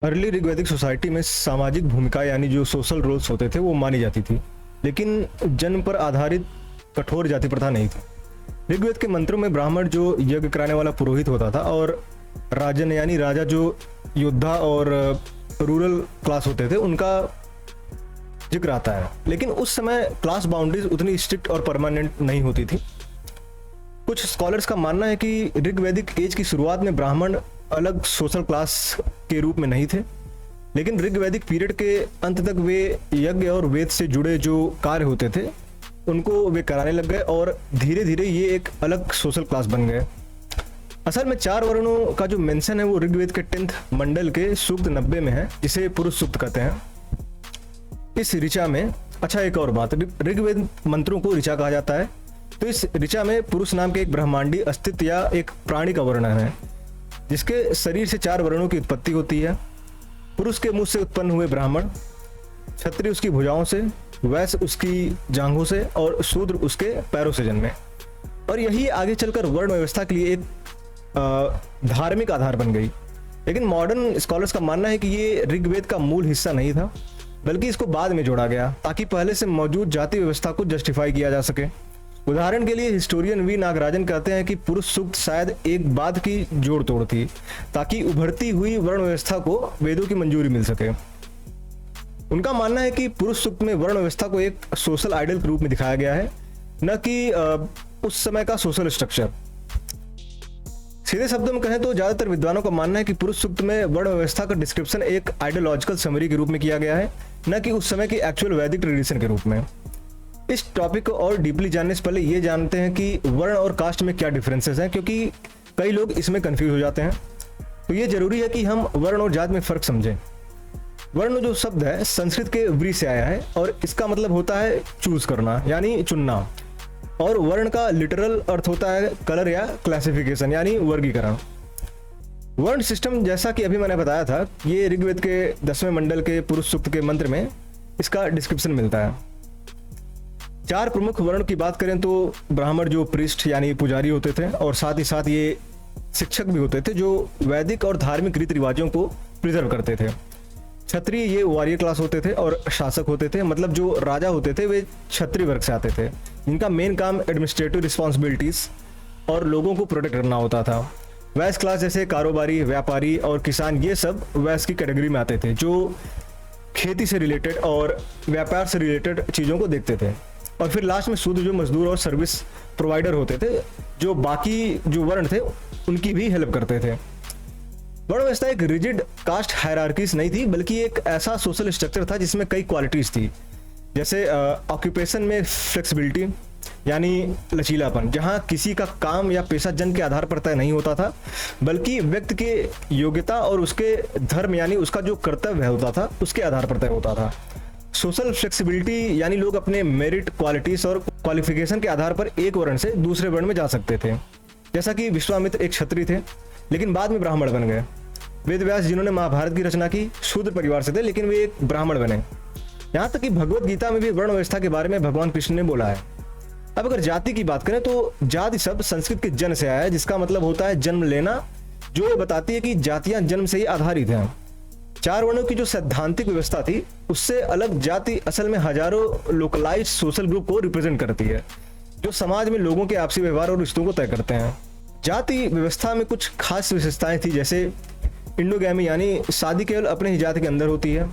Early ऋग्वैदिक society में सामाजिक भूमिका यानी जो सोशल रोल्स होते थे वो मानी जाती थी, लेकिन जन्म पर आधारित कठोर जाति प्रथा नहीं थी। ऋग्वेद के मंत्रों में ब्राह्मण जो यज्ञ कराने वाला पुरोहित होता था और राजन यानी राजा जो योद्धा और रूरल क्लास होते थे उनका जिक्र आता है। लेकिन उस समय क्लास बाउंड्रीज उतनी स्ट्रिक्ट और परमानेंट नहीं होती थी। कुछ स्कॉलर्स का मानना है कि ऋग्वैदिक एज की शुरुआत में ब्राह्मण अलग सोशल क्लास के रूप में नहीं थे, लेकिन ऋग्वैदिक पीरियड के अंत तक वे यज्ञ और वेद से जुड़े जो कार्य होते थे उनको वे कराने लग गए और धीरे धीरे ये एक अलग सोशल क्लास बन गए। असल में 4 वर्णों का जो मेंशन है वो ऋग्वेद के 10th मंडल के सूक्त 90 में है, जिसे पुरुष सूक्त कहते हैं। इस ऋचा में एक और बात, ऋग्वेद मंत्रों को ऋचा कहा जाता है, तो इस ऋचा में पुरुष नाम के एक ब्रह्मांडी अस्तित्व या एक प्राणी का वर्णन है, जिसके शरीर से 4 वर्णों की उत्पत्ति होती है। पुरुष के मुख से उत्पन्न हुए ब्राह्मण, क्षत्रिय उसकी भुजाओं से, वैश्य उसकी जांघों से और शूद्र उसके पैरों से जन्मे। और यही आगे चलकर वर्ण व्यवस्था के लिए एक धार्मिक आधार बन गई। लेकिन मॉडर्न स्कॉलर्स का मानना है कि ये ऋग्वेद का मूल हिस्सा नहीं था, बल्कि इसको बाद में जोड़ा गया ताकि पहले से मौजूद जाति व्यवस्था को जस्टिफाई किया जा सके। उदाहरण के लिए हिस्टोरियन वी नागराजन कहते हैं कि पुरुष सूक्त शायद एक बात की जोड़ तोड़ थी ताकि उभरती हुई वर्ण व्यवस्था को वेदों की मंजूरी मिल सके। उनका मानना है कि पुरुष सूक्त में वर्ण व्यवस्था को एक सोशल आइडल के रूप में दिखाया गया है, न कि उस समय का सोशल स्ट्रक्चर। सीधे शब्दों में कहें तो ज्यादातर विद्वानों का मानना है कि पुरुष सूक्त में वर्ण व्यवस्था का डिस्क्रिप्शन एक आइडियोलॉजिकल समरी के रूप में किया गया है, न कि उस समय की एक्चुअल वैदिक ट्रेडिशन के रूप में। इस टॉपिक को और डीपली जानने से पहले ये जानते हैं कि वर्ण और कास्ट में क्या डिफरेंसेस हैं, क्योंकि कई लोग इसमें कंफ्यूज हो जाते हैं। तो ये जरूरी है कि हम वर्ण और जात में फर्क समझें। वर्ण जो शब्द है संस्कृत के व्री से आया है और इसका मतलब होता है चूज करना यानी चुनना, और वर्ण का लिटरल अर्थ होता है कलर या क्लासिफिकेशन यानी वर्गीकरण। वर्ण सिस्टम जैसा कि अभी मैंने बताया था, ये ऋग्वेद के 10वें मंडल के पुरुष सूक्त के मंत्र में इसका डिस्क्रिप्शन मिलता है। 4 प्रमुख वर्ण की बात करें तो ब्राह्मण जो प्रीस्ट यानी पुजारी होते थे और साथ ही साथ ये शिक्षक भी होते थे जो वैदिक और धार्मिक रीति रिवाजों को प्रिजर्व करते थे। क्षत्रिय ये वॉरियर क्लास होते थे और शासक होते थे, मतलब जो राजा होते थे वे क्षत्रिय वर्ग से आते थे, जिनका मेन काम एडमिनिस्ट्रेटिव रिस्पॉन्सिबिलिटीज और लोगों को प्रोटेक्ट करना होता था। वैश्य क्लास जैसे कारोबारी, व्यापारी और किसान ये सब वैश्य की कैटेगरी में आते थे, जो खेती से रिलेटेड और व्यापार से रिलेटेड चीज़ों को देखते थे। और फिर लास्ट में शूद्र जो मजदूर और सर्विस प्रोवाइडर होते थे, जो बाकी जो वर्ण थे उनकी भी हेल्प करते थे। वर्ण व्यवस्था एक रिजिड कास्ट हायरार्कीज नहीं थी, बल्कि एक ऐसा सोशल स्ट्रक्चर था जिसमें कई क्वालिटीज थी, जैसे ऑक्यूपेशन में फ्लेक्सिबिलिटी यानी लचीलापन, जहां किसी का काम या पेशा जन्म के आधार पर तय नहीं होता था, बल्कि व्यक्ति के योग्यता और उसके धर्म यानी उसका जो कर्तव्य होता था उसके आधार पर तय होता था। सोशल फ्लेक्सिबिलिटी यानी लोग अपने मेरिट, क्वालिटीज और क्वालिफिकेशन के आधार पर एक वर्ण से दूसरे वर्ण में जा सकते थे। जैसा कि विश्वामित्र एक क्षत्रिय थे लेकिन बाद में ब्राह्मण बन गए। वेद व्यास जिन्होंने महाभारत की रचना की शूद्र परिवार से थे, लेकिन वे एक ब्राह्मण बने। यहाँ तक कि भगवत गीता में भी वर्ण व्यवस्था के बारे में भगवान कृष्ण ने बोला है। अब अगर जाति की बात करें तो जाति शब्द संस्कृत के जन से आया है, जिसका मतलब होता है जन्म लेना, जो बताती है कि जातियां जन्म से ही आधारित हैं। 4 वर्णों की जो सैद्धांतिक व्यवस्था थी उससे अलग जाति असल में हजारों लोकलाइज्ड सोशल ग्रुप को रिप्रेजेंट करती है, जो समाज में लोगों के आपसी व्यवहार और रिश्तों को तय करते हैं। जाति व्यवस्था में कुछ खास विशेषताएं थी, जैसे इंडोगैमी यानी शादी केवल अपने ही जाति के अंदर होती है।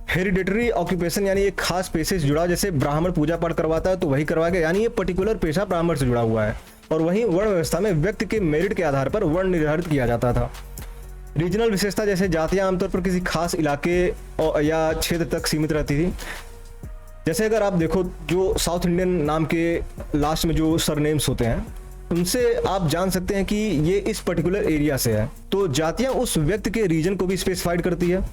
हेरिडेटरी ऑक्यूपेशन यानी एक खास पेशे से जुड़ा, जैसे ब्राह्मण पूजा पाठ करवाता है तो वही करवाएगा, यानी ये पर्टिकुलर पेशा ब्राह्मण से जुड़ा हुआ है। और वहीं वर्ण व्यवस्था में व्यक्ति के मेरिट के आधार पर वर्ण निर्धारित किया जाता था। रीजनल विशेषता जैसे जातियां आमतौर पर किसी खास इलाके या क्षेत्र तक सीमित रहती थी। जैसे अगर आप देखो जो साउथ इंडियन नाम के लास्ट में जो सरनेम्स होते हैं उनसे आप जान सकते हैं कि ये इस पर्टिकुलर एरिया से है। तो जातियां उस व्यक्ति के रीजन को भी स्पेसिफाइड करती है।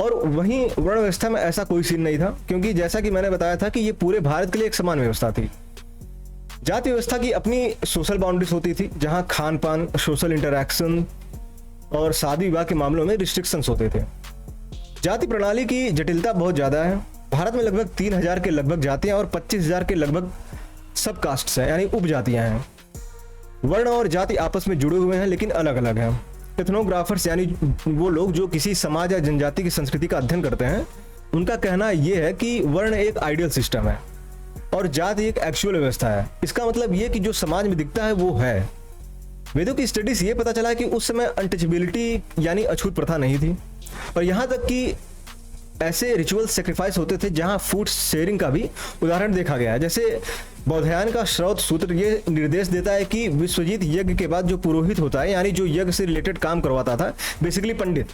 और वहीं वर्ण व्यवस्था में ऐसा कोई सीन नहीं था, क्योंकि जैसा कि मैंने बताया था कि ये पूरे भारत के लिए एक समान व्यवस्था थी। जाति व्यवस्था की अपनी सोशल बाउंड्रीज होती थी, जहां खान पान, सोशल इंटरैक्शन और शादी विवाह के मामलों में रिस्ट्रिक्शंस होते थे। जाति प्रणाली की जटिलता बहुत ज़्यादा है। भारत में लगभग 3000 के लगभग जातियां और 25,000 के लगभग सब कास्ट्स हैं यानी उपजातियां हैं। वर्ण और जाति आपस में जुड़े हुए हैं लेकिन अलग अलग हैं। एथनोग्राफर्स यानी वो लोग जो किसी समाज या जनजाति की संस्कृति का अध्ययन करते हैं, उनका कहना यह है कि वर्ण एक आइडियल सिस्टम है और जाति एक एक्चुअल व्यवस्था है। इसका मतलब ये कि जो समाज में दिखता है वो है। वेदों की स्टडी से ये पता चला कि उस समय अनटचेबिलिटी यानी अछूत प्रथा नहीं थी, और यहाँ तक कि ऐसे रिचुअल सेक्रीफाइस होते थे जहाँ फूड शेयरिंग का भी उदाहरण देखा गया है। जैसे बौधायन का श्रौत सूत्र ये निर्देश देता है कि विश्वजीत यज्ञ के बाद जो पुरोहित होता है, यानी जो यज्ञ से रिलेटेड काम करवाता था, बेसिकली पंडित,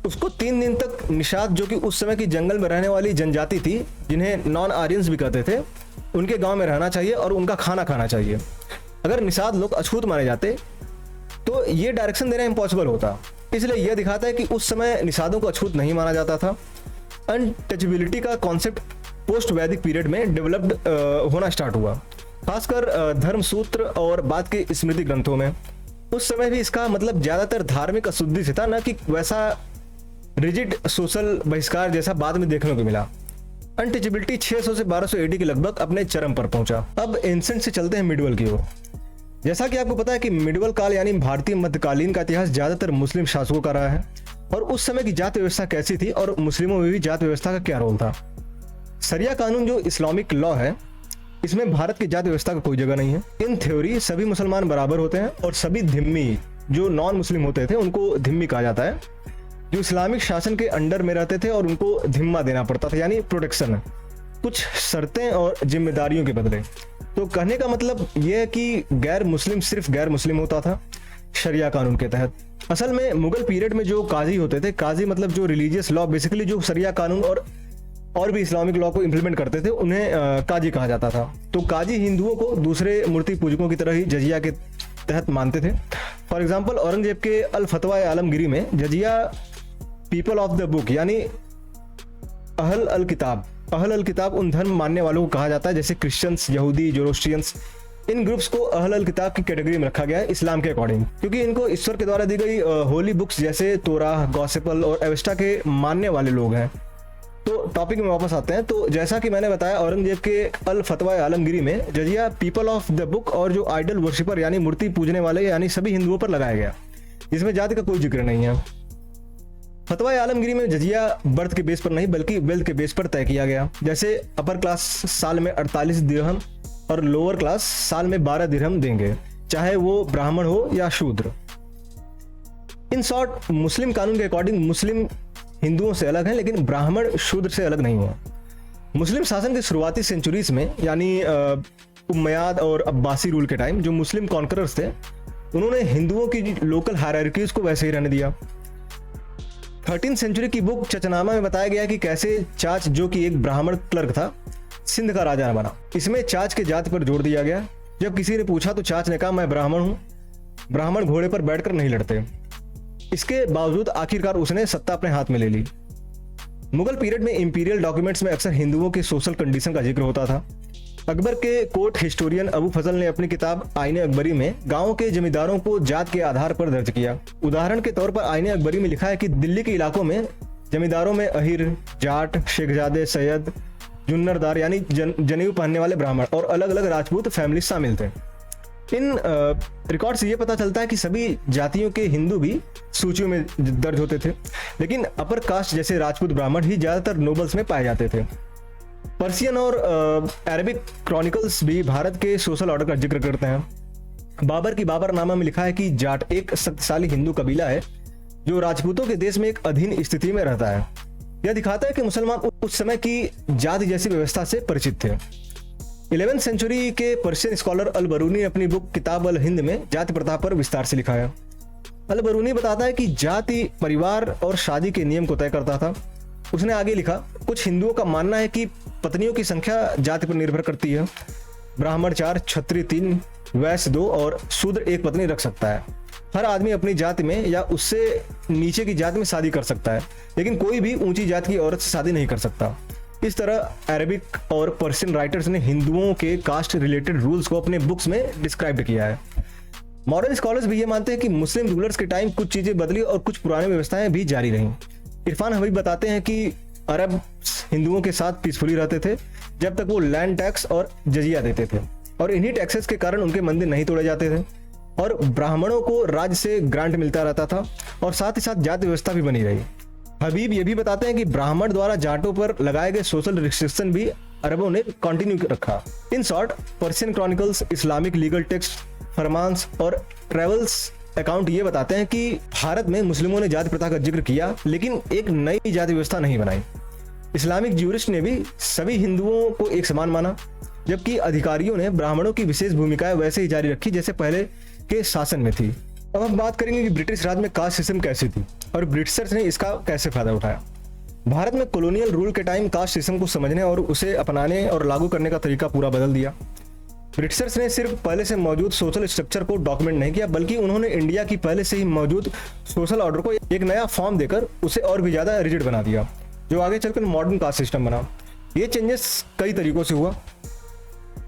उसको 3 दिन तक निषाद, जो कि उस समय की जंगल में रहने वाली जनजाति थी जिन्हें नॉन आर्यंस भी कहते थे, उनके गांव में रहना चाहिए और उनका खाना खाना चाहिए। अगर निषाद लोग अछूत माने जाते तो ये डायरेक्शन देना इम्पॉसिबल होता। इसलिए यह दिखाता है कि उस समय निषादों को अछूत नहीं माना जाता था। अनटचेबिलिटी का कॉन्सेप्ट पोस्ट वैदिक पीरियड में डेवलप्ड होना स्टार्ट हुआ, खासकर धर्मसूत्र और बाद के स्मृति ग्रंथों में। उस समय भी इसका मतलब ज्यादातर धार्मिक अशुद्धि से था, न कि वैसा रिजिड सोशल बहिष्कार जैसा बाद में देखने को मिला। अनटचेबिलिटी 600 से 1200 एडी के लगभग अपने चरम पर पहुंचा। अब एंसेंट से चलते हैं मिडवल की ओर। जैसा कि आपको पता है कि मिडवल काल यानी भारतीय मध्यकालीन का इतिहास ज्यादातर मुस्लिम शासकों का रहा है, और उस समय की जाति व्यवस्था कैसी थी और मुस्लिमों में भी जाति व्यवस्था का क्या रोल था। शरिया कानून जो इस्लामिक लॉ है, इसमें भारत की जाति व्यवस्था का कोई जगह नहीं है। इन थ्योरी सभी मुसलमान बराबर होते हैं और सभी धिम्मी जो नॉन मुस्लिम होते थे उनको धिम्मी कहा जाता है, जो इस्लामिक शासन के अंडर में रहते थे और उनको धिम्मा देना पड़ता था, यानी प्रोटेक्शन, कुछ शर्तें और जिम्मेदारियों के बदले। तो कहने का मतलब यह है कि गैर मुस्लिम सिर्फ गैर मुस्लिम होता था शरिया कानून के तहत। असल में मुगल पीरियड में जो काजी होते थे, काजी मतलब जो रिलीजियस लॉ, बेसिकली जो शरिया कानून और भी इस्लामिक लॉ को इंप्लीमेंट करते थे, उन्हें काजी कहा जाता था। तो काजी हिंदुओं को दूसरे मूर्ति पूजकों की तरह ही जजिया के तहत मानते थे। फॉर एग्जाम्पल औरंगजेब के अल फतवा आलमगिरी में जजिया पीपल ऑफ द बुक यानी अहल अल किताब उन धर्म मानने वालों को कहा जाता है, जैसे क्रिश्चियंस, यहूदी, जोरोस्ट्रियंस। इन ग्रुप्स को अहल अल किताब की कैटेगरी में रखा गया है इस्लाम के अकॉर्डिंग, क्योंकि इनको ईश्वर के द्वारा दी गई होली बुक्स जैसे तोराह, गॉस्पेल और एवेस्टा के मानने वाले लोग हैं। तो टॉपिक में वापस आते हैं। तो जैसा कि मैंने बताया, औरंगजेब के अल फतवा आलमगिरी में जजिया पीपल ऑफ द बुक और जो आइडल वर्शिपर यानी मूर्ति पूजने वाले यानी सभी हिंदुओं पर लगाया गया, जिसमें जाति का कोई जिक्र नहीं है। फतवा आलमगिरी में जजिया बर्थ के बेस पर नहीं बल्कि वेल्थ के बेस पर तय किया गया। जैसे अपर क्लास साल में 48 दिरहम और लोअर क्लास साल में 12 दिरहम देंगे, चाहे वो ब्राह्मण हो या शूद्र। इन शॉर्ट, मुस्लिम कानून के अकॉर्डिंग मुस्लिम हिंदुओं से अलग है, लेकिन ब्राह्मण शूद्र से अलग नहीं हुआ। मुस्लिम शासन के शुरुआती सेंचुरीज में यानी उम्मयाद और अब्बासी रूल के टाइम जो मुस्लिम कॉन्करर्स थे, उन्होंने हिंदुओं की लोकल हायरार्कीज को वैसे ही रहने दिया। 13वीं सेंचुरी की बुक चचनामा में बताया गया कि कैसे चाच, जो कि एक ब्राह्मण क्लर्क था, सिंध का राजा बना। इसमें चाच के जाति पर जोर दिया गया। जब किसी ने पूछा तो चाच ने कहा, मैं ब्राह्मण हूं, ब्राह्मण घोड़े पर बैठकर नहीं लड़ते। इसके बावजूद आखिरकार उसने सत्ता अपने हाथ में ले ली। मुगल पीरियड में इंपीरियल डॉक्यूमेंट्स में अक्सर हिंदुओं के सोशल कंडीशन का जिक्र होता था। अकबर के कोर्ट हिस्टोरियन अबू फजल ने अपनी किताब आईने अकबरी में गांव के जमींदारों को जात के आधार पर दर्ज किया। उदाहरण के तौर पर आईने अकबरी में लिखा है कि दिल्ली के इलाकों में जमींदारों में अहिर, जाट, शेखजादे, सैयद, जुन्नरदार यानी जनेऊ पहनने वाले ब्राह्मण और अलग अलग राजपूत फैमिली शामिल थे। इन रिकॉर्ड से ये पता चलता है कि सभी जातियों के हिंदू भी सूचियों में दर्ज होते थे, लेकिन अपर कास्ट जैसे राजपूत ब्राह्मण ही ज्यादातर नोबल्स में पाए जाते थे। पर्शियन और अरबिक क्रॉनिकल्स भी भारत के सोशल ऑर्डर का जिक्र करते हैं। बाबर की बाबरनामा में लिखा है कि जाट एक शक्तिशाली हिंदू कबीला है जो राजपूतों के देश में एक अधीन स्थिति में रहता है। यह दिखाता है कि मुसलमान उस समय की जाति जैसी व्यवस्था से परिचित थे। 11वीं सेंचुरी के पर्शियन स्कॉलर अल बरूनी ने अपनी बुक किताब अल हिंद में जाति प्रथा पर विस्तार से लिखा है। अल बरूनी बताता है कि जाति परिवार और शादी के नियम को तय करता था। उसने आगे लिखा, कुछ हिंदुओं का मानना है कि पत्नियों की संख्या जाति पर निर्भर करती है। ब्राह्मण 4, क्षत्रिय 3, वैश्य 2 और शूद्र 1 पत्नी रख सकता है। हर आदमी अपनी जाति में या उससे नीचे की जाति में शादी कर सकता है, लेकिन कोई भी ऊंची जाति की औरत से शादी नहीं कर सकता। इस तरह अरबिक और पर्शियन राइटर्स ने हिंदुओं के कास्ट रिलेटेड रूल्स को अपने बुक्स में डिस्क्राइब किया है। मॉडर्न स्कॉलर्स भी ये मानते हैं कि मुस्लिम रूलर्स के टाइम कुछ चीजें बदली और कुछ पुरानी व्यवस्थाएं भी जारी रहीं। इरफान हबीब बताते हैं कि अरब हिंदुओं के साथ पीसफुली रहते थे जब तक वो लैंड टैक्स और जजिया देते थे, और इन्हीं टैक्सेस के कारण उनके मंदिर नहीं तोड़े जाते थे। और ब्राह्मणों को राज्य से ग्रांट मिलता रहता था और साथ ही साथ जाति व्यवस्था भी बनी रही। हबीब ये भी बताते हैं कि ब्राह्मण द्वारा जाटों पर लगाए गए सोशल रिस्ट्रिक्शन भी अरबों ने कंटिन्यू रखा। In short, Persian chronicles, Islamic legal text, farmans और ट्रेवल्स अकाउंट ये बताते हैं कि भारत में मुस्लिमों ने जाति प्रथा का जिक्र किया लेकिन एक नई जाति व्यवस्था नहीं बनाई। इस्लामिक ज्यूरिस्ट ने भी सभी हिंदुओं को एक समान माना, जबकि अधिकारियों ने ब्राह्मणों की विशेष भूमिकाएं वैसे ही जारी रखी जैसे पहले के शासन में थी। अब हम बात करेंगे कि ब्रिटिश राज में कास्ट सिस्टम कैसी थी और ब्रिटिशर्स ने इसका कैसे फायदा उठाया। भारत में कॉलोनियल रूल के टाइम कास्ट सिस्टम को समझने और उसे अपनाने और लागू करने का तरीका पूरा बदल दिया। ब्रिटिशर्स ने सिर्फ पहले से मौजूद सोशल स्ट्रक्चर को डॉक्यूमेंट नहीं किया, बल्कि उन्होंने इंडिया की पहले से ही मौजूद सोशल ऑर्डर को एक नया फॉर्म देकर उसे और भी ज्यादा रिजिड बना दिया, जो आगे चलकर मॉडर्न कास्ट सिस्टम बना। ये चेंजेस कई तरीकों से हुआ,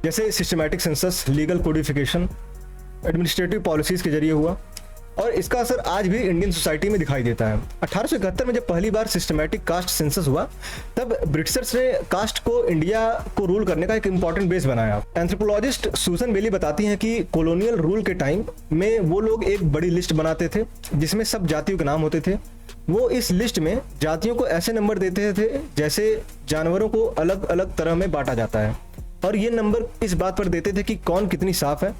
जैसे systematic census, legal codification, administrative policies के जरिए हुआ, और इसका असर आज भी इंडियन सोसाइटी में दिखाई देता है। 1871 में जब पहली बार सिस्टमैटिक कास्ट सेंसस हुआ, तब ब्रिटिशर्स ने कास्ट को इंडिया को रूल करने का एक इंपॉर्टेंट बेस बनाया। एंथ्रोपोलॉजिस्ट सूसन बेली बताती हैं कि कॉलोनियल रूल के टाइम में वो लोग एक बड़ी लिस्ट बनाते थे जिसमें सब जातियों के नाम होते थे। वो इस लिस्ट में जातियों को ऐसे नंबर देते थे जैसे जानवरों को अलग अलग तरह में बांटा जाता है, और ये नंबर इस बात पर देते थे कि कौन कितनी साफ है,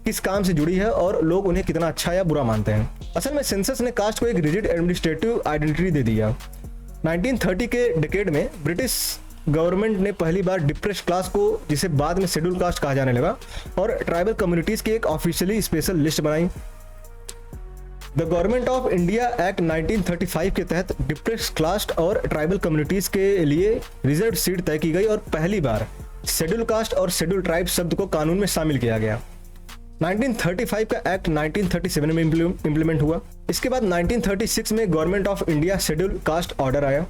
किस काम से जुड़ी है और लोग उन्हें कितना अच्छा या बुरा मानते हैं। असल में सेंसस ने कास्ट को एक रिजिड एडमिनिस्ट्रेटिव आइडेंटिटी दे दिया। 1930 के डिकेड में ब्रिटिश गवर्नमेंट ने पहली बार डिप्रेस्ड क्लास को, जिसे बाद में शेड्यूल कास्ट कहा जाने लगा, और ट्राइबल कम्युनिटीज की एक ऑफिशियली स्पेशल लिस्ट बनाई। The government of India act 1935 के तहत डिप्रेस्ड क्लास और ट्राइबल कम्युनिटीज के लिए रिजर्व सीट तय की गई और पहली बार शेड्यूल कास्ट और शेड्यूल ट्राइब शब्द को कानून में शामिल किया गया। 1935 का एक्ट 1937 में इंप्लीमेंट हुआ। इसके बाद 1936 में government of India schedule caste order आया,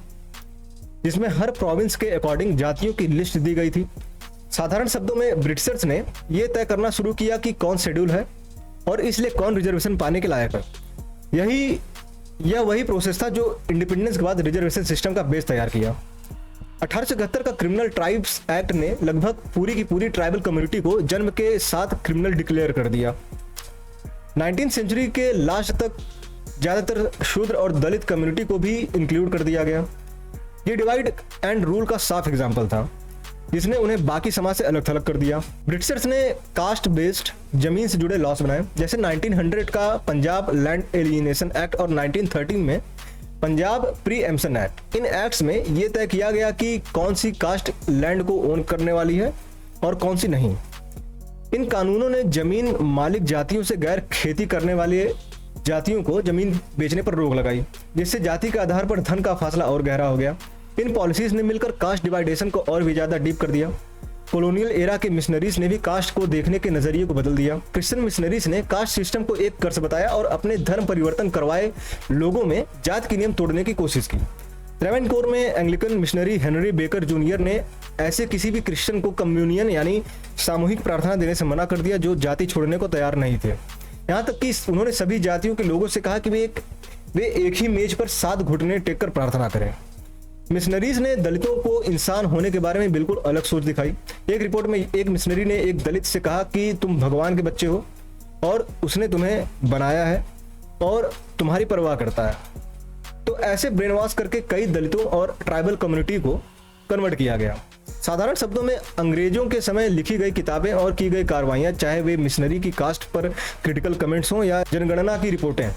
जिसमें हर प्रोविंस के अकॉर्डिंग जातियों की लिस्ट दी गई थी। साधारण शब्दों में ब्रिटिशर्स ने यह तय करना शुरू किया कि कौन शेड्यूल है और इसलिए कौन रिजर्वेशन पाने के लायक है। यह वही प्रोसेस था जो इंडिपेंडेंस के बाद रिजर्वेशन सिस्टम का बेस तैयार किया। 1871 का क्रिमिनल ट्राइब्स एक्ट ने लगभग पूरी की पूरी ट्राइबल कम्युनिटी को जन्म के साथ क्रिमिनल डिक्लेयर कर दिया। 19वीं सेंचुरी के लास्ट तक ज्यादातर शूद्र और दलित कम्युनिटी को भी इंक्लूड कर दिया गया। ये डिवाइड एंड रूल का साफ एग्जाम्पल था, जिसने उन्हें बाकी समाज से अलग थलग कर दिया। ब्रिटिशर्स ने कास्ट बेस्ड जमीन से जुड़े लॉस बनाए, जैसे 1900 का पंजाब लैंड एलियनेशन एक्ट और 1913 में पंजाब प्री एम्पशन एक्ट। इन एक्ट्स में यह तय किया गया कि कौन सी कास्ट लैंड को ओन करने वाली है और कौन सी नहीं। इन कानूनों ने जमीन मालिक जातियों से गैर खेती करने वाले जातियों को जमीन बेचने पर रोक लगाई, जिससे जाति के आधार पर धन का फासला और गहरा हो गया। इन पॉलिसीज ने मिलकर कास्ट डिवाइडेशन को और भी ज्यादा डीप कर दिया। कॉलोनियल एरा के मिशनरीज ने भी कास्ट को देखने के नजरिए को बदल दिया। क्रिश्चियन मिशनरीज ने कास्ट सिस्टम को एक कर्ज बताया और अपने धर्म परिवर्तन करवाए लोगों में जात के नियम तोड़ने की कोशिश की। ट्रेवेनकोर में Anglican missionary Henry baker junior ने ऐसे किसी भी क्रिश्चियन को कम्युनियन यानी सामूहिक प्रार्थना देने से मना कर दिया जो जाति छोड़ने को तैयार नहीं थे। यहाँ तक कि उन्होंने सभी जातियों के लोगों से कहा कि वे एक ही मेज पर 7 घुटने टेक कर प्रार्थना करें। मिशनरीज ने दलितों को इंसान होने के बारे में बिल्कुल अलग सोच दिखाई। एक रिपोर्ट में एक मिशनरी ने एक दलित से कहा कि तुम भगवान के बच्चे हो और उसने तुम्हें बनाया है और तुम्हारी परवाह करता है। तो ऐसे ब्रेन वॉश करके कई दलितों और ट्राइबल कम्युनिटी को कन्वर्ट किया गया। साधारण शब्दों में अंग्रेजों के समय लिखी गई किताबें और की गई कार्रवाइयां, चाहे वे मिशनरी की कास्ट पर क्रिटिकल कमेंट्स हों या जनगणना की रिपोर्टें,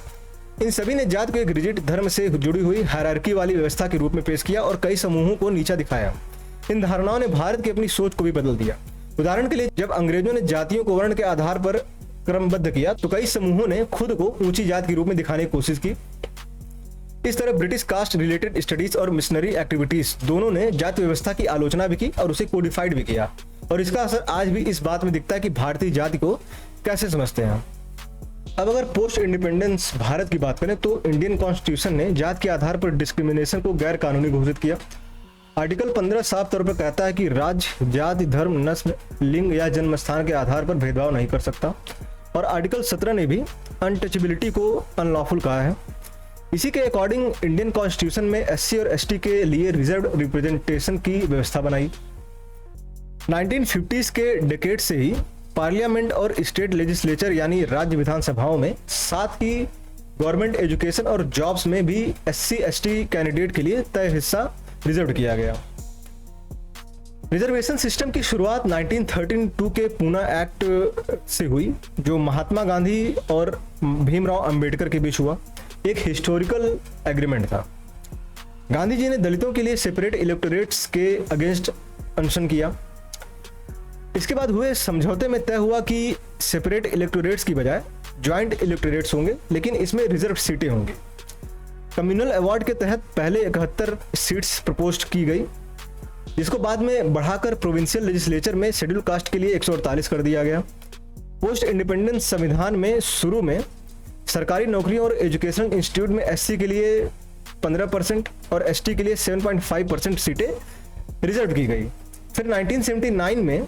इन सभी ने जात को एक रिजिड धर्म से जुड़ी हुई हायरार्की वाली व्यवस्था के रूप में पेश किया और कई समूहों को नीचा दिखाया। इन धारणाओं ने भारत की अपनी सोच को भी बदल दिया। उदाहरण के लिए, जब अंग्रेजों ने जातियों को वर्ण के आधार पर क्रमबद्ध किया तो कई समूहों ने खुद को ऊंची जात के रूप में दिखाने की कोशिश की। इस तरह ब्रिटिश कास्ट रिलेटेड स्टडीज और मिशनरी एक्टिविटीज दोनों ने जाति व्यवस्था की आलोचना भी की और उसे कोडिफाइड भी किया, और इसका असर आज भी इस बात में दिखता है कि भारतीय जाति को कैसे समझते हैं। अब अगर पोस्ट इंडिपेंडेंस भारत की बात करें तो इंडियन कॉन्स्टिट्यूशन ने जात के आधार पर डिस्क्रिमिनेशन को गैर कानूनी घोषित किया। आर्टिकल 15 साफ तौर पर कहता है कि राज्य, जाति, धर्म, नस्ल, लिंग या जन्म स्थान के आधार पर भेदभाव नहीं कर सकता, और आर्टिकल 17 ने भी अनटचेबिलिटी को अनलॉफुल कहा है। इसी के अकॉर्डिंग इंडियन कॉन्स्टिट्यूशन में SC और ST के लिए रिजर्व रिप्रेजेंटेशन की व्यवस्था बनाई। 1950s के डेकेड से ही पार्लियामेंट और स्टेट लेजिस्लेचर यानी राज्य विधानसभाओं में, साथ ही गवर्नमेंट एजुकेशन और जॉब्स में भी SC/ST कैंडिडेट के लिए तय हिस्सा रिजर्व किया गया। रिजर्वेशन सिस्टम की शुरुआत 1932 के पूना एक्ट से हुई, जो महात्मा गांधी और भीमराव अंबेडकर के बीच हुआ एक हिस्टोरिकल एग्रीमेंट था। गांधी जी ने दलितों के लिए सेपरेट इलेक्टोरेट्स के अगेंस्ट अनशन किया। इसके बाद हुए समझौते में तय हुआ कि सेपरेट इलेक्टोरेट्स की बजाय ज्वाइंट इलेक्टोरेट्स होंगे, लेकिन इसमें रिजर्व सीटें होंगी। कम्युनल अवार्ड के तहत पहले 71 सीट्स प्रपोज की गई, जिसको बाद में बढ़ाकर प्रोविंशियल लेजिस्लेचर में शेड्यूल कास्ट के लिए 148 कर दिया गया। पोस्ट इंडिपेंडेंस संविधान में शुरू में सरकारी नौकरियों और एजुकेशनल इंस्टीट्यूट में SC के लिए 15% और ST के लिए 7.5% सीटें रिजर्व की गई। फिर 1979 में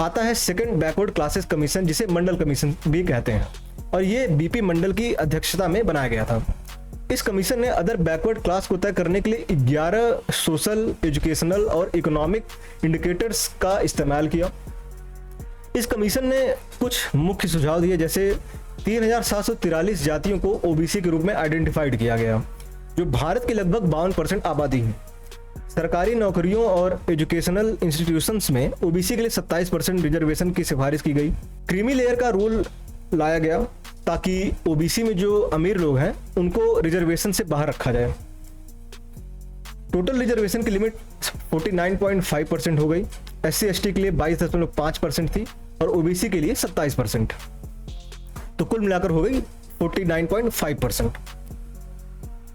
आता है सेकंड बैकवर्ड क्लासेस कमीशन, जिसे मंडल कमीशन भी कहते हैं, और ये BP मंडल की अध्यक्षता में बनाया गया था। इस कमीशन ने अदर बैकवर्ड क्लास को तय करने के लिए 11 सोशल, एजुकेशनल और इकोनॉमिक इंडिकेटर्स का इस्तेमाल किया। इस कमीशन ने कुछ मुख्य सुझाव दिए, जैसे 3743 जातियों को OBC के रूप में आइडेंटिफाइड किया गया, जो भारत की लगभग 52% आबादी है। सरकारी नौकरियों और एजुकेशनल इंस्टीट्यूशंस में OBC के लिए 27% रिजर्वेशन की सिफारिश की गई। क्रीमी लेयर का रूल लाया गया ताकि OBC में जो अमीर लोग हैं उनको रिजर्वेशन से बाहर रखा जाए। टोटल रिजर्वेशन की लिमिट 49.5% हो गई। SC/ST के लिए 22.5% थी और OBC के लिए 27%, तो कुल मिलाकर हो गई 49.5%।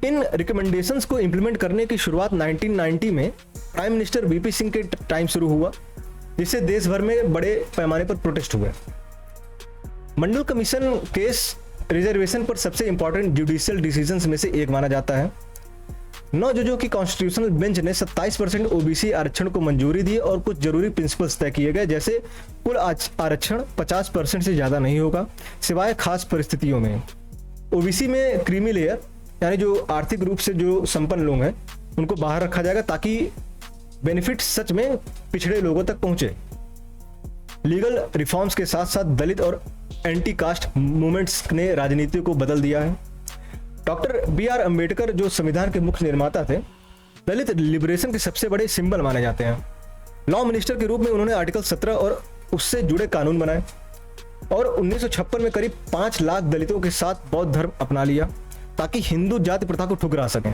इन रिकमेंडेशंस को इंप्लीमेंट करने की शुरुआत 1990 में प्राइम मिनिस्टर VP सिंह के टाइम शुरू हुआ, जिससे देश भर में बड़े पैमाने पर प्रोटेस्ट हुए। मंडल कमीशन केस रिजर्वेशन पर सबसे इंपॉर्टेंट जुडिशियल डिसीजंस में से एक माना जाता है। 9 जजों की कॉन्स्टिट्यूशनल बेंच ने 27% OBC आरक्षण को मंजूरी दी और कुछ जरूरी प्रिंसिपल्स तय किए गए, जैसे कुल आरक्षण 50% से ज्यादा नहीं होगा सिवाय खास परिस्थितियों में। OBC में क्रीमी लेयर यानी जो आर्थिक रूप से जो संपन्न लोग हैं उनको बाहर रखा जाएगा ताकि बेनिफिट सच में पिछड़े लोगों तक पहुंचे। लीगल रिफॉर्म्स के साथ साथ दलित और एंटी कास्ट मूवमेंट्स ने राजनीति को बदल दिया है। डॉक्टर BR अंबेडकर जो संविधान के मुख्य निर्माता थे, दलित लिबरेशन के सबसे बड़े सिंबल माने जाते हैं। लॉ मिनिस्टर के रूप में उन्होंने आर्टिकल 17 और उससे जुड़े कानून बनाए और 1956 में करीब 5 लाख दलितों के साथ बौद्ध धर्म अपना लिया ताकि हिंदू जाति प्रथा को ठुकरा सकें।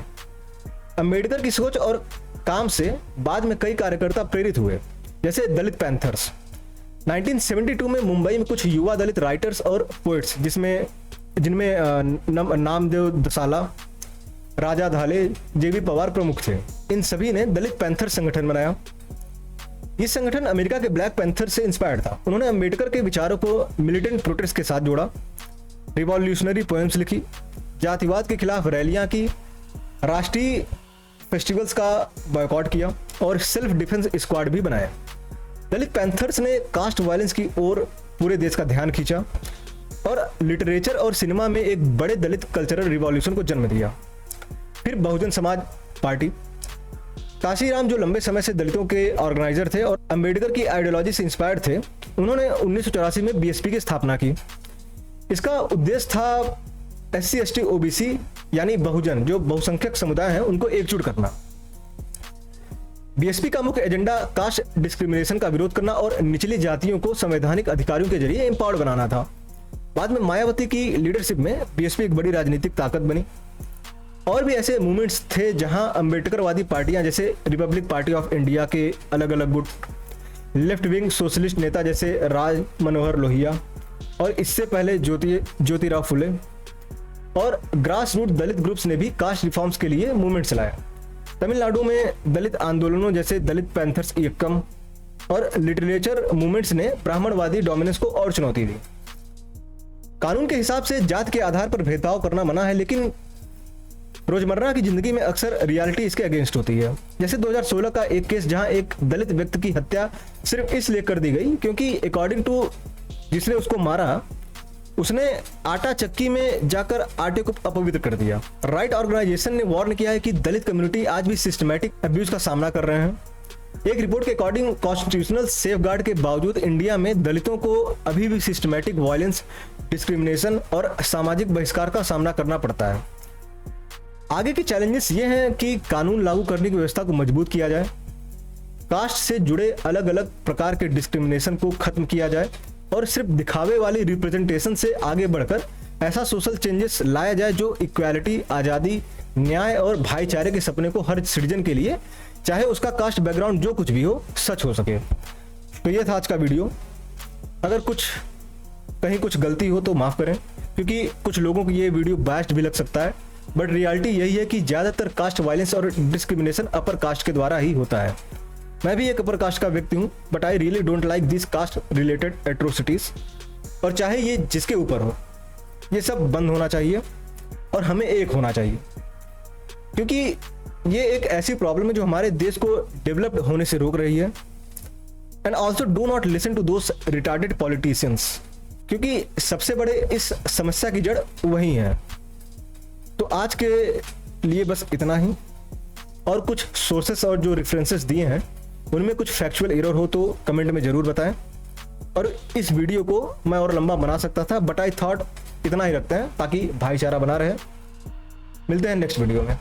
अंबेडकर की सोच और काम से बाद में कई कार्यकर्ता प्रेरित हुए, जैसे दलित पैंथर्स। 1972 में मुंबई में कुछ युवा दलित राइटर्स और पोएट्स जिनमें नामदेव दसाला, राजा धाले, JB पवार प्रमुख थे। इन सभी ने दलित पैंथर संगठन बनाया। ये संगठन अमेरिका के ब्लैक पैंथर से इंस्पायर्ड था। उन्होंने अंबेडकर के विचारों को मिलिटेंट प्रोटेस्ट के साथ जोड़ा, रिवॉल्यूशनरी पोएम्स लिखी, जातिवाद के खिलाफ रैलियां की, राष्ट्रीय फेस्टिवल्स का बॉयकॉट किया और सेल्फ डिफेंस स्क्वाड भी बनाया। दलित पैंथर्स ने कास्ट वायलेंस की ओर पूरे देश का ध्यान खींचा और लिटरेचर और सिनेमा में एक बड़े दलित कल्चरल रिवॉल्यूशन को जन्म दिया। फिर बहुजन समाज पार्टी। काशीराम जो लंबे समय से दलितों के ऑर्गेनाइजर थे और अंबेडकर की आइडियोलॉजी से इंस्पायर्ड थे, उन्होंने 1984 में BSP की स्थापना की। इसका उद्देश्य था SC/ST OBC यानी बहुजन जो बहुसंख्यक समुदाय हैं उनको एकजुट करना। BSP का मुख्य एजेंडा कास्ट डिस्क्रिमिनेशन का विरोध करना और निचली जातियों को संवैधानिक अधिकारियों के जरिए एम्पावर्ड बनाना था। बाद में मायावती की लीडरशिप में BSP एक बड़ी राजनीतिक ताकत बनी। और भी ऐसे मूवमेंट्स थे जहां अंबेडकरवादी पार्टियां जैसे रिपब्लिक पार्टी ऑफ इंडिया के अलग अलग गुट, लेफ्ट विंग सोशलिस्ट नेता जैसे राज मनोहर लोहिया और इससे पहले ज्योतिराव फुले और ग्रास रूट दलित ग्रुप्स ने भी कास्ट रिफॉर्म्स के लिए मूवमेंट चलाया। तमिलनाडु में दलित आंदोलनों जैसे दलित पैंथर्स इयक्कम और लिटरेचर मूवमेंट्स ने ब्राह्मणवादी डोमिनेंस को और चुनौती दी। कानून के हिसाब से जात के आधार पर भेदभाव करना मना है, लेकिन रोजमर्रा की जिंदगी में अक्सर रियलिटी इसके अगेंस्ट होती है। जैसे 2016 का एक केस जहां एक दलित व्यक्ति की हत्या सिर्फ इसलिए कर दी गई क्योंकि अकॉर्डिंग टू जिसने उसको मारा उसने आटा चक्की में जाकर आटे को अपवित्र कर दिया। राइट ऑर्गेनाइजेशन ने वार्न किया है कि दलित कम्युनिटी आज भी सिस्टमैटिक अब्यूज का सामना कर रहे हैं। एक रिपोर्ट के अकॉर्डिंग कॉन्स्टिट्यूशनल सेफगार्ड के बावजूद इंडिया में दलितों को अभी भी सिस्टमैटिक वायलेंस, डिस्क्रिमिनेशन और सामाजिक बहिष्कार का सामना करना पड़ता है। आगे के चैलेंजेस ये हैं कि कानून लागू करने की व्यवस्था को मजबूत किया जाए, कास्ट से जुड़े अलग अलग प्रकार के डिस्क्रिमिनेशन को खत्म किया जाए और सिर्फ दिखावे वाली रिप्रेजेंटेशन से आगे बढ़कर ऐसा सोशल चेंजेस लाया जाए जो इक्वालिटी, आज़ादी, न्याय और भाईचारे के सपने को हर सिटीजन के लिए, चाहे उसका कास्ट बैकग्राउंड जो कुछ भी हो, सच हो सके। तो ये था आज का वीडियो। अगर कहीं कुछ गलती हो तो माफ़ करें, क्योंकि कुछ लोगों को ये वीडियो बायस्ड भी लग सकता है, बट रियलिटी यही है कि ज़्यादातर कास्ट वायलेंस और डिस्क्रिमिनेशन अपर कास्ट के द्वारा ही होता है। मैं भी एक अपर कास्ट का व्यक्ति हूँ, but I really don't like this caste related atrocities. और चाहे ये जिसके ऊपर हो, ये सब बंद होना चाहिए और हमें एक होना चाहिए, क्योंकि ये एक ऐसी प्रॉब्लम है जो हमारे देश को डेवलप्ड होने से रोक रही है। And also do not listen to those retarded politicians, क्योंकि सबसे बड़े इस समस्या की जड़ वही है। तो आज के लिए बस इतना ही, और कुछ सोर्सेस और जो रेफरेंसेस दिए हैं उनमें कुछ फैक्चुअल एरर हो तो कमेंट में ज़रूर बताएं। और इस वीडियो को मैं और लंबा बना सकता था, बट आई थॉट इतना ही रखते हैं ताकि भाईचारा बना रहे। मिलते हैं नेक्स्ट वीडियो में।